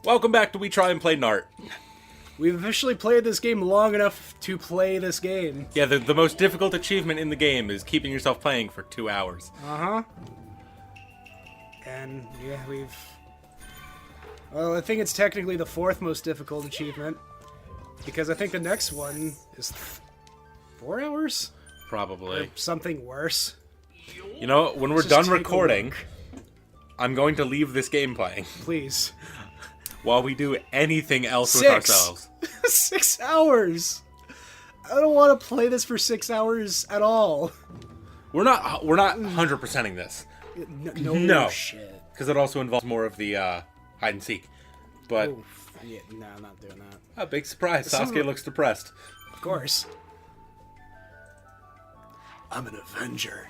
Welcome back to We Try and Play Nart. We've officially played this game long enough to play this game. Yeah, the most difficult achievement in the game is keeping yourself playing for 2 hours. Uh-huh. And, yeah, we've... Well, I think it's technically the 4th most difficult achievement. Because I think the next one is 4 hours? Probably. Or something worse. You know, when we're done recording, I'm going to leave this game playing. Please. While we do anything else with ourselves. 6 hours! I don't want to play this for 6 hours at all. We're not 100%ing this. No shit. Because it also involves more of the hide and seek. But yeah, no, I'm not doing that. A big surprise. Sasuke looks depressed. Of course. I'm an Avenger.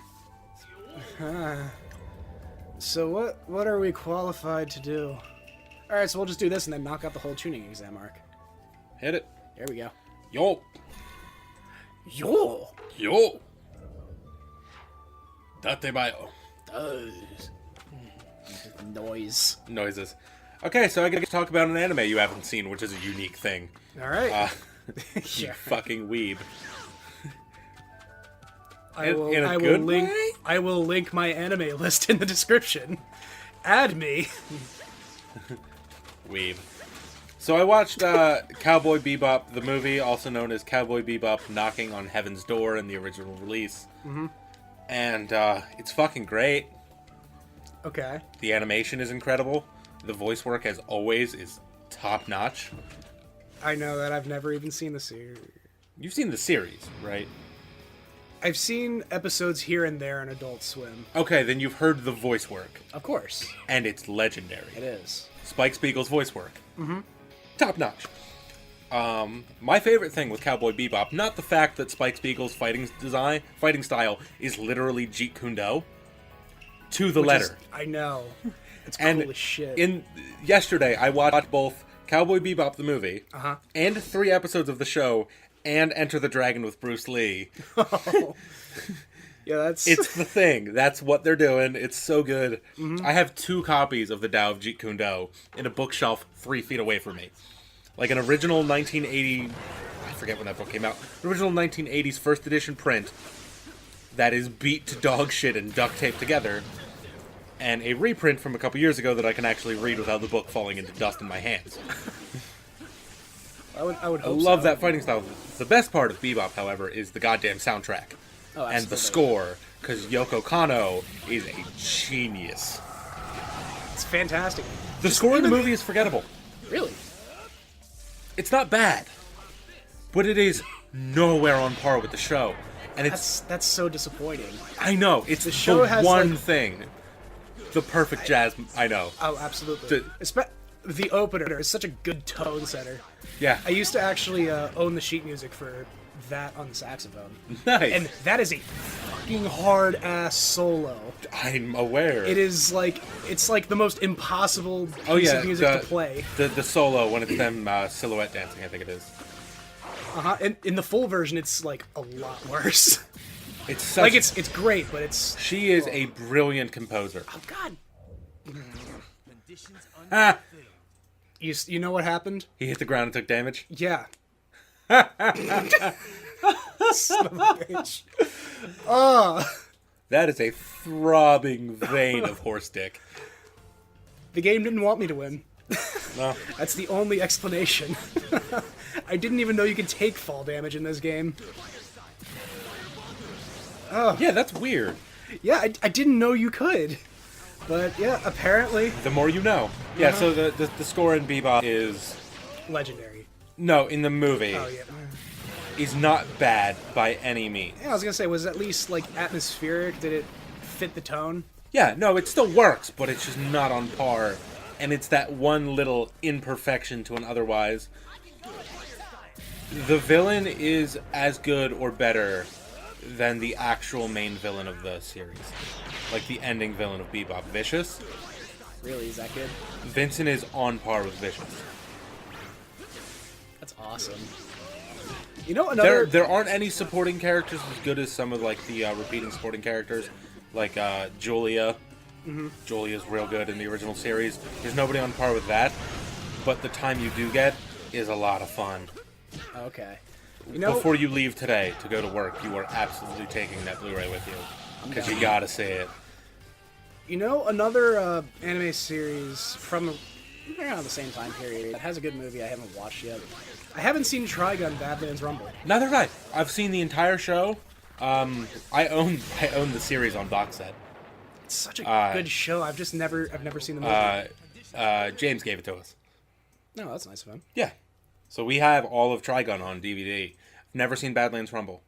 So what are we qualified to do? Alright, so we'll just do this and then knock out the whole tuning exam arc. Hit it. There we go. Yo. Yo. Yo. Datebayo. Noises. Okay, so I get to talk about an anime you haven't seen, which is a unique thing. Alright. You fucking weeb. I will link my anime list in the description. Add me. Weeb. So I watched Cowboy Bebop, the movie, also known as Cowboy Bebop Knocking on Heaven's Door in the original release. Mm-hmm. And it's fucking great. Okay. The animation is incredible. The voice work, as always, is top-notch. I know that. I've never even seen the series. You've seen the series, right? I've seen episodes here and there on Adult Swim. Okay, then you've heard the voice work. Of course. And it's legendary. It is. Spike Spiegel's voice work. Mm-hmm. Top-notch. My favorite thing with Cowboy Bebop, not the fact that Spike Spiegel's fighting style is literally Jeet Kune Do, to the letter. I know. It's cool as shit. Yesterday, I watched both Cowboy Bebop the movie and 3 episodes of the show and Enter the Dragon with Bruce Lee. Oh. Yeah, It's the thing. That's what they're doing. It's so good. Mm-hmm. I have 2 copies of the Tao of Jeet Kune Do in a bookshelf 3 feet away from me. Like an original 1980... I forget when that book came out. Original 1980s first edition print that is beat to dog shit and duct taped together. And a reprint from a couple years ago that I can actually read without the book falling into dust in my hands. I would hope I love that fighting style. The best part of Bebop, however, is the goddamn soundtrack. Oh, and the score, because Yoko Kanno is a genius. It's fantastic. The score in the movie is forgettable. Really? It's not bad, but it is nowhere on par with the show. And that's so disappointing. I know. It's the show has one thing. The perfect jazz. I know. Oh, absolutely. The opener is such a good tone setter. Yeah. I used to actually own the sheet music for that on the saxophone. Nice. And that is a fucking hard ass solo. I'm aware. It is like it's like the most impossible piece of music to play. The solo when it's them silhouette dancing, I think it is. And in the full version, it's like a lot worse. It's such like it's great, but it's she is a brilliant composer. Oh God. Ah. You know what happened? He hit the ground and took damage? Yeah. Son of a bitch. That is a throbbing vein of horse dick. The game didn't want me to win. No. That's the only explanation. I didn't even know you could take fall damage in this game. Oh. Yeah, that's weird. Yeah, I didn't know you could. But yeah, apparently. The more you know. Yeah, so the score in Bebop is legendary. No, in the movie. Oh yeah. Is not bad by any means. Yeah, I was gonna say, was it at least like atmospheric? Did it fit the tone? Yeah, no, it still works, but it's just not on par. And it's that one little imperfection to an otherwise. The villain is as good or better than the actual main villain of the series. Like the ending villain of Bebop. Vicious. Really? Is that good? Vincent is on par with Vicious. That's awesome. You know, another... There aren't any supporting characters as good as some of like the repeating supporting characters, like Julia. Julia's real good in the original series. There's nobody on par with that, but the time you do get is a lot of fun. Okay. You know, Before you leave today to go to work, you are absolutely taking that Blu-ray with you, because you gotta see it. you know, another anime series from around the same time period that has a good movie I haven't watched yet. I haven't seen Trigun Badlands Rumble. Neither have I. I've seen the entire show. I own the series on box set. It's such a good show. I've never seen the movie. James gave it to us. No, that's nice of him. Yeah. So we have all of Trigun on DVD. I've never seen Badlands Rumble.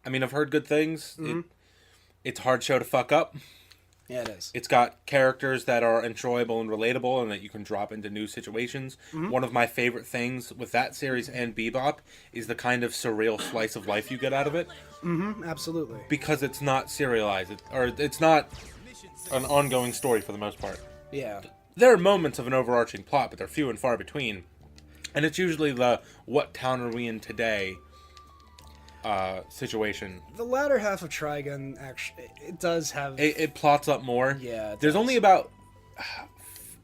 I mean, I've heard good things. It's a hard show to fuck up. Yeah, it is. It's got characters that are enjoyable and relatable and that you can drop into new situations. One of my favorite things with that series and Bebop is the kind of surreal slice of life you get out of it. Absolutely. Because it's not serialized, it's not an ongoing story for the most part. Yeah. There are moments of an overarching plot, but they're few and far between. And it's usually the what town are we in today situation. The latter half of Trigun, actually, it does have... It plots up more. Yeah, it There's does. only about...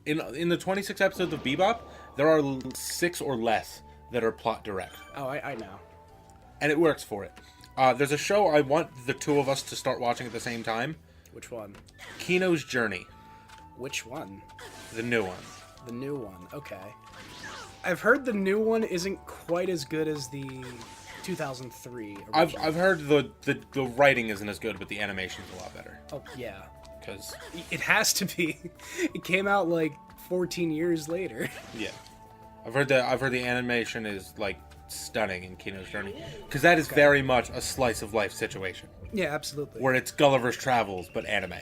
In the 26 episodes of Bebop, there are 6 or less that are plot direct. Oh, I know. And it works for it. There's a show I want the two of us to start watching at the same time. Which one? Kino's Journey. Which one? The new one. The new one. Okay. I've heard the new one isn't quite as good as the 2003 original. I've heard the writing isn't as good, but the animation's a lot better. Oh, yeah. Because It has to be. It came out like 14 years later. yeah, I've heard the animation is like stunning in Kino's Journey, because that is very much a slice of life situation Yeah, absolutely. where it's Gulliver's Travels but anime.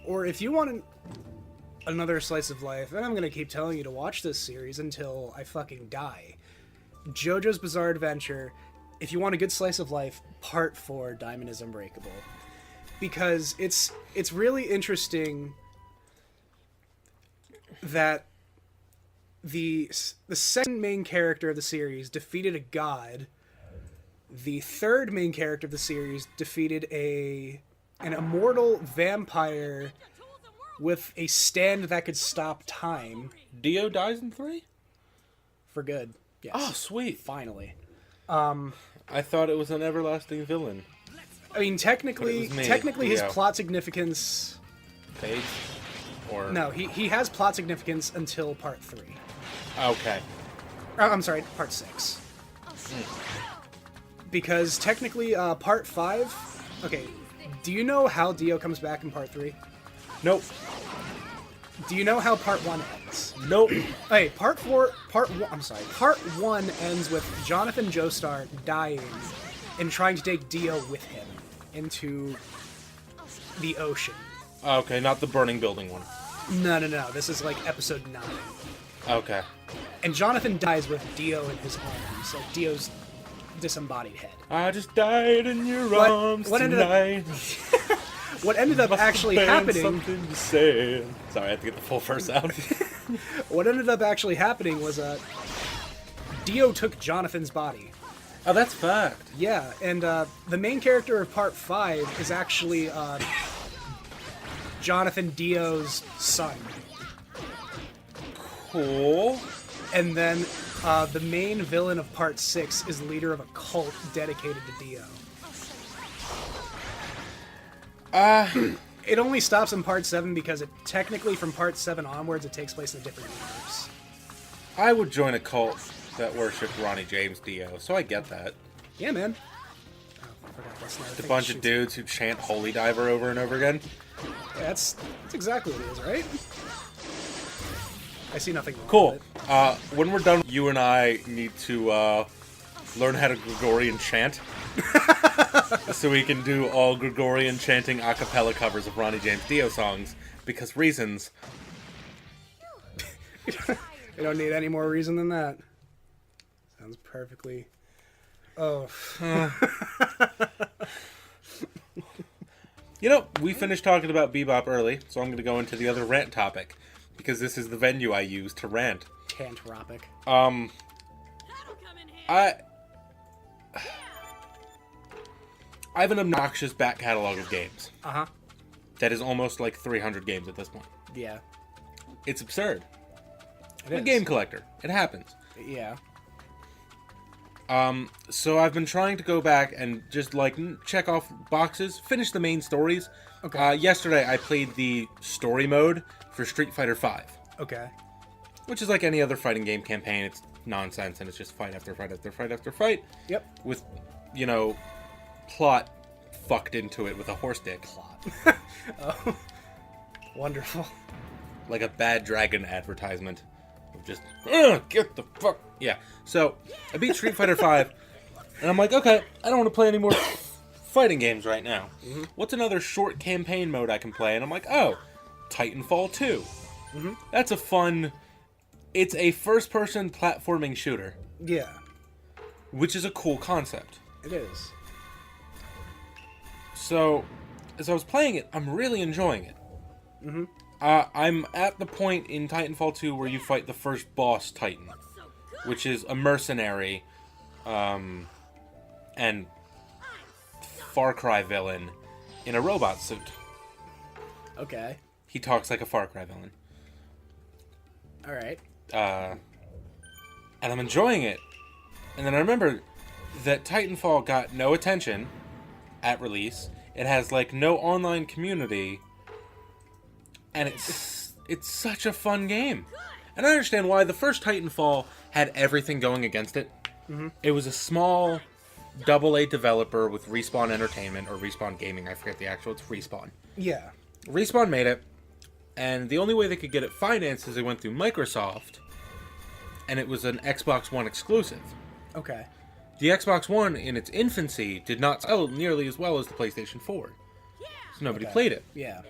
Or if you want another slice of life, and I'm going to keep telling you to watch this series until I fucking die. JoJo's Bizarre Adventure, if you want a good slice of life, Part 4, Diamond is Unbreakable. Because it's really interesting that the second main character of the series defeated a god. The third main character of the series defeated an immortal vampire with a stand that could stop time. Dio dies in 3? For good. Yes. Oh, sweet. Finally. I thought it was an everlasting villain. I mean, technically his Dio. plot significance... Fades? Or... No, he has plot significance until Part 3. Okay. I'm sorry, Part 6. Because technically, Part 5... Okay, do you know how Dio comes back in Part 3? Nope. Do you know how Part 1 ends? Nope. Hey, Part 1 ends with Jonathan Joestar dying and trying to take Dio with him into the ocean. Okay, not the burning building one. No. This is like episode 9. Okay. And Jonathan dies with Dio in his arms, like Dio's disembodied head. I just died in your What- arms what ended up- tonight. What ended up Must actually have been happening... Something to say. Sorry, I have to get the full verse out. What ended up actually happening was Dio took Jonathan's body. Oh, that's fucked. Yeah, and the main character of Part 5 is actually Jonathan Dio's son. Cool. And then the main villain of Part 6 is leader of a cult dedicated to Dio. It only stops in Part 7 because it technically from Part 7 onwards it takes place in a different universe. I would join a cult that worshipped Ronnie James Dio, so I get that. Yeah, man. Oh, I forgot that's not A bunch of dudes who chant Holy Diver over and over again. Yeah, that's exactly what it is, right? I see nothing wrong Cool. with it. When we're done, you and I need to learn how to Gregorian chant. So we can do all Gregorian chanting a cappella covers of Ronnie James Dio songs, because reasons. We don't need any more reason than that. Sounds perfectly... Oh. You know, we finished talking about Bebop early, so I'm going to go into the other rant topic, because this is the venue I use to rant. Tantropic. I have an obnoxious back catalog of games. Uh-huh. That is almost like 300 games at this point. Yeah. It's absurd. It I'm a is. game collector. It happens. Yeah. So I've been trying to go back and just, like, check off boxes, finish the main stories. Okay. Yesterday I played the story mode for Street Fighter V. Okay. Which is like any other fighting game campaign. It's nonsense, and it's just fight after fight after fight after fight. Yep. With, plot fucked into it with a horse dick. Plot. Oh. Wonderful. Like a bad dragon advertisement. Just, get the fuck... Yeah. So, I beat Street Fighter V, and I'm like, okay, I don't want to play any more fighting games right now. Mm-hmm. What's another short campaign mode I can play? And I'm like, oh, Titanfall 2. Mm-hmm. That's a fun... It's a first-person platforming shooter, Yeah. which is a cool concept. It is. So, as I was playing it, I'm really enjoying it. Mm-hmm. I'm at the point in Titanfall 2 where you fight the first boss Titan, which is a mercenary, and Far Cry villain in a robot suit. Okay. He talks like a Far Cry villain. Alright. And I'm enjoying it. And then I remember that Titanfall got no attention at release. It has, like, no online community. And it's such a fun game. And I understand why. The first Titanfall had everything going against it. Mm-hmm. It was a small AA developer with Respawn Entertainment, or Respawn Gaming, I forget the actual, it's Respawn. Yeah. Respawn made it, and the only way they could get it financed is they went through Microsoft, and it was an Xbox One exclusive. Okay. The Xbox One, in its infancy, did not sell nearly as well as the PlayStation 4. So nobody played it. Yeah.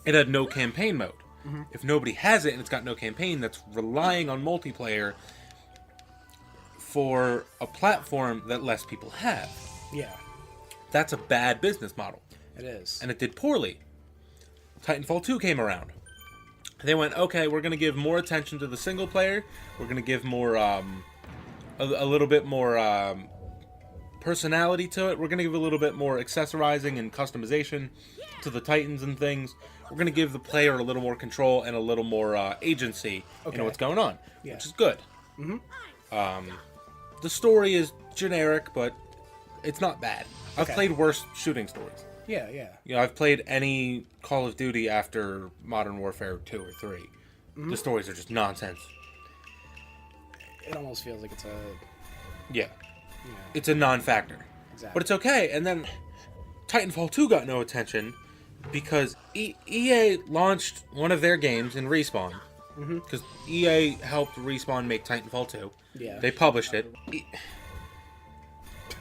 It had no campaign mode. Mm-hmm. If nobody has it and it's got no campaign, that's relying on multiplayer for a platform that less people have. Yeah. That's a bad business model. It is. And it did poorly. Titanfall 2 came around. They went, okay, we're going to give more attention to the single player. We're going to give more, a little bit more personality to it. We're going to give a little bit more accessorizing and customization to the Titans and things. We're going to give the player a little more control and a little more agency in what's going on, which is good. Mm-hmm. The story is generic, but it's not bad. I've played worse shooting stories. Yeah, yeah. You know, I've played any Call of Duty after Modern Warfare 2 or 3. Mm-hmm. The stories are just nonsense. It almost feels like it's a... Yeah. Yeah. It's a non-factor. Exactly. But it's okay. And then Titanfall 2 got no attention because EA launched one of their games in Respawn. Because EA helped Respawn make Titanfall 2. Yeah. They published it.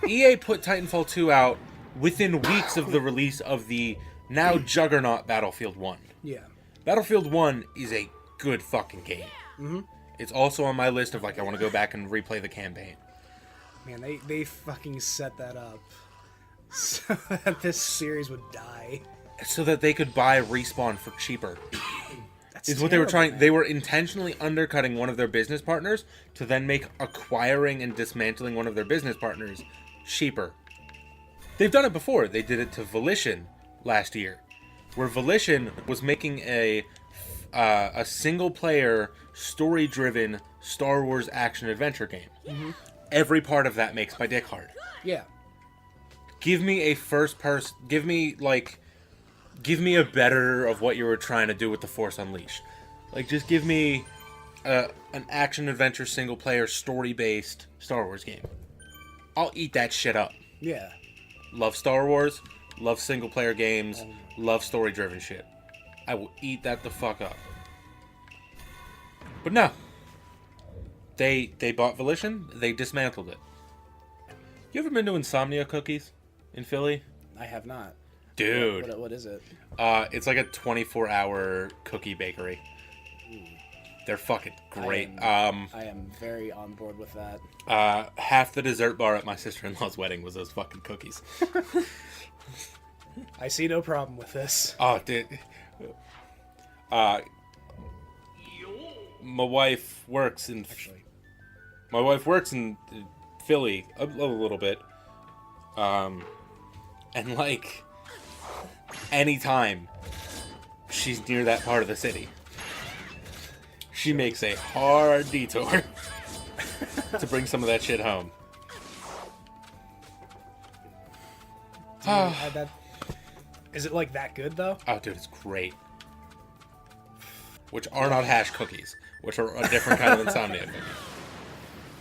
EA put Titanfall 2 out within weeks of the release of the now juggernaut Battlefield 1. Yeah. Battlefield 1 is a good fucking game. Mm-hmm. It's also on my list of, like, I want to go back and replay the campaign. Man, they fucking set that up so that this series would die. So that they could buy Respawn for cheaper. That's Is what they were trying. man. They were intentionally undercutting one of their business partners to then make acquiring and dismantling one of their business partners cheaper. They've done it before. They did it to Volition last year, where Volition was making a single-player, story-driven Star Wars action-adventure game. Mm-hmm. Every part of that makes my dick hard. Yeah. Give me a first-person... Give me a better of what you were trying to do with The Force Unleashed. Like, just give me an action-adventure, single-player, story-based Star Wars game. I'll eat that shit up. Yeah. Love Star Wars, love single-player games, love story-driven shit. I will eat that the fuck up. But no. They bought Volition, they dismantled it. You ever been to Insomnia Cookies in Philly? I have not. Dude. What is it? It's like a 24-hour cookie bakery. They're fucking great. I am very on board with that. Half the dessert bar at my sister-in-law's wedding was those fucking cookies. I see no problem with this. Oh, dude. My wife works in... Actually. My wife works in Philly a little bit. And, like, anytime she's near that part of the city, she makes a hard detour to bring some of that shit home. Is it like that good though? Oh, dude, it's great. Which are not hash cookies, which are a different kind of insomnia cookie.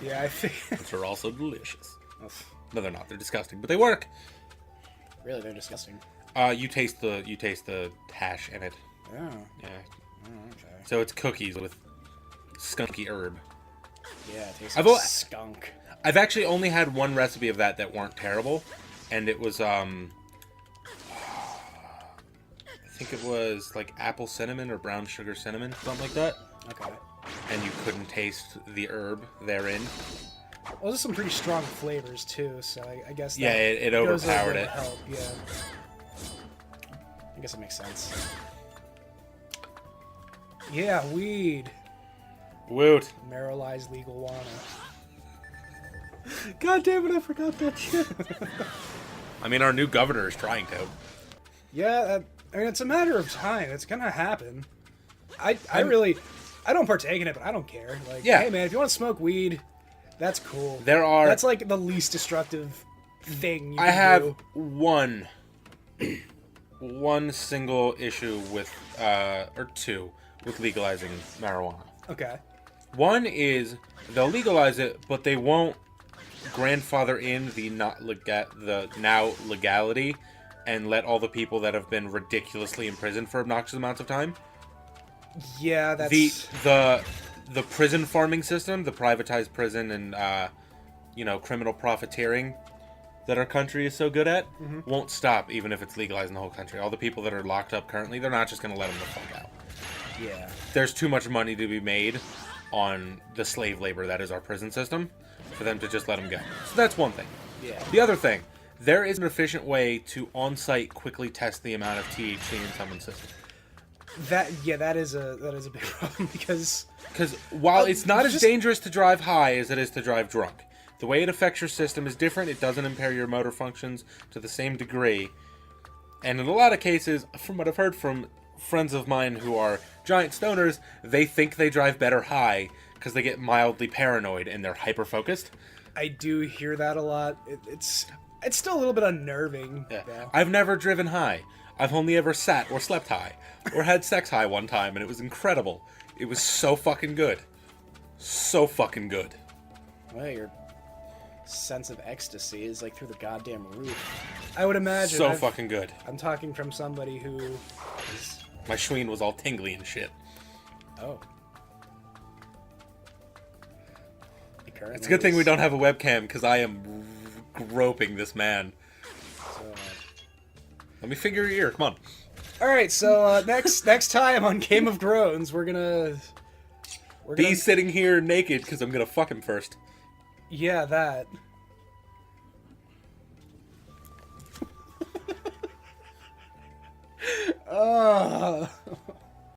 Yeah, I think. Which are also delicious. No, they're not. They're disgusting, but they work. Really, they're disgusting. You taste the hash in it. Oh. Yeah. Oh, okay. So it's cookies with skunky herb. Yeah, it tastes like skunk. I've actually only had one recipe of that weren't terrible, and it was I think it was like apple cinnamon or brown sugar cinnamon, something like that. Okay. And you couldn't taste the herb therein. Well, there's some pretty strong flavors too, so I guess that it goes overpowered over it. to help. Yeah. I guess it makes sense. Yeah, weed. Woot. Marijuana legal wanna. God damn it, I forgot that shit. I mean, our new governor is trying to. Yeah, I mean, it's a matter of time. It's gonna happen. I don't partake in it, but I don't care. Like, Yeah. Hey man, if you want to smoke weed, that's cool. That's like the least destructive thing you I can have do. one single issue with or two with legalizing marijuana. Okay. One is they'll legalize it, but they won't grandfather in the now legality and let all the people that have been ridiculously imprisoned for obnoxious amounts of time. Yeah, that's The prison farming system, the privatized prison and criminal profiteering that our country is so good at won't stop even if it's legalized in the whole country. All the people that are locked up currently, they're not just going to let them the fuck out. Yeah. There's too much money to be made on the slave labor that is our prison system for them to just let them go. So that's one thing. Yeah. The other thing, there is an efficient way to on-site quickly test the amount of THC in someone's system. That is a big problem because while it's not as dangerous to drive high as it is to drive drunk, the way it affects your system is different. It doesn't impair your motor functions to the same degree. And in a lot of cases, from what I've heard from friends of mine who are giant stoners, they think they drive better high because they get mildly paranoid and they're hyper-focused. I do hear that a lot. It's still a little bit unnerving. Yeah. Though. I've never driven high. I've only ever sat or slept high. Or had sex high one time, and it was incredible. It was so fucking good. So fucking good. Well, your sense of ecstasy is like through the goddamn roof. I would imagine. So fucking good. I'm talking from somebody who is... My schween was all tingly and shit. Oh. It's a good thing we don't have a webcam, because I am groping this man. Let me finger your ear. Come on. All right, so next time on Game of Groans, we're gonna be sitting here naked because I'm gonna fuck him first. Yeah, that.